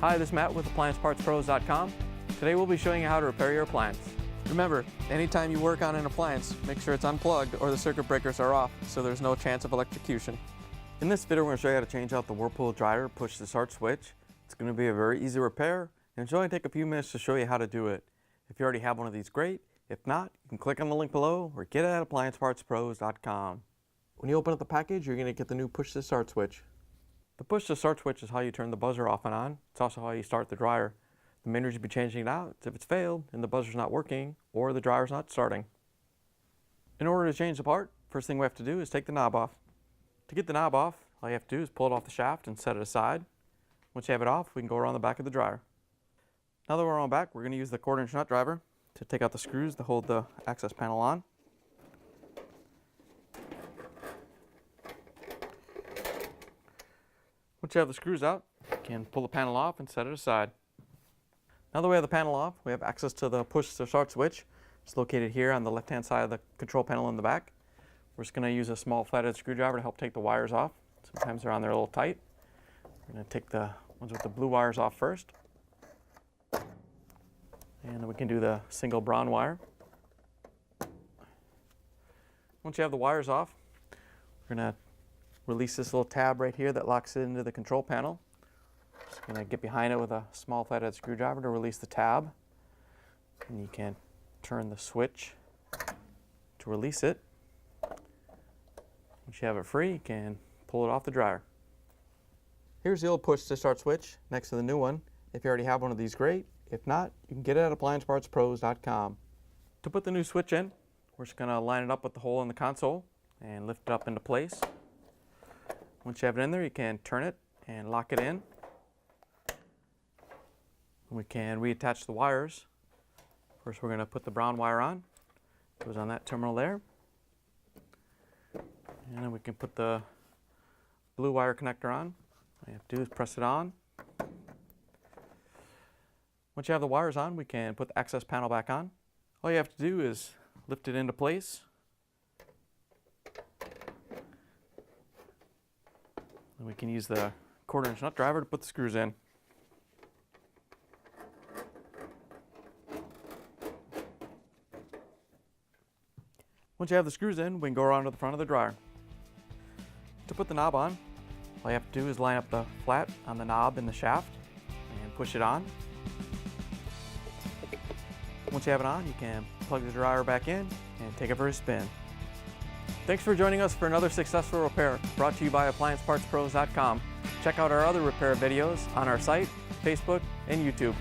Hi, this is Matt with AppliancePartsPros.com. Today we'll be showing you how to repair your appliance. Remember, anytime you work on an appliance, make sure it's unplugged or the circuit breakers are off so there's no chance of electrocution. In this video, we're going to show you how to change out the Whirlpool dryer push to start switch. It's going to be a very easy repair, and it's only take a few minutes to show you how to do it. If you already have one of these, great. If not, you can click on the link below or get it at AppliancePartsPros.com. When you open up the package, you're going to get the new push to start switch. The push to start switch is how you turn the buzzer off and on. It's also how you start the dryer. The main reason you'll be changing it out is if it's failed and the buzzer's not working or the dryer's not starting. In order to change the part, first thing we have to do is take the knob off. To get the knob off, all you have to do is pull it off the shaft and set it aside. Once you have it off, we can go around the back of the dryer. Now that we're on back, we're going to use the 1/4" nut driver to take out the screws to hold the access panel on. Once you have the screws out, you can pull the panel off and set it aside. Now that we have the panel off, we have access to the push to start switch. It's located here on the left-hand side of the control panel in the back. We're just going to use a small flathead screwdriver to help take the wires off. Sometimes they're on there a little tight. We're going to take the ones with the blue wires off first. And then we can do the single brown wire. Once you have the wires off, we're going to release this little tab right here that locks it into the control panel. Just going to get behind it with a small flathead screwdriver to release the tab. And you can turn the switch to release it. Once you have it free, you can pull it off the dryer. Here's the old push to start switch next to the new one. If you already have one of these, great. If not, you can get it at AppliancePartsPros.com. To put the new switch in, we're just going to line it up with the hole in the console and lift it up into place. Once you have it in there, you can turn it and lock it in. We can reattach the wires. First, we're going to put the brown wire on. It goes on that terminal there. And then we can put the blue wire connector on. All you have to do is press it on. Once you have the wires on, we can put the access panel back on. All you have to do is lift it into place. And we can use the 1/4" nut driver to put the screws in. Once you have the screws in, we can go around to the front of the dryer. To put the knob on, all you have to do is line up the flat on the knob in the shaft and push it on. Once you have it on, you can plug the dryer back in and take it for a spin. Thanks for joining us for another successful repair brought to you by AppliancePartsPros.com. Check out our other repair videos on our site, Facebook, and YouTube.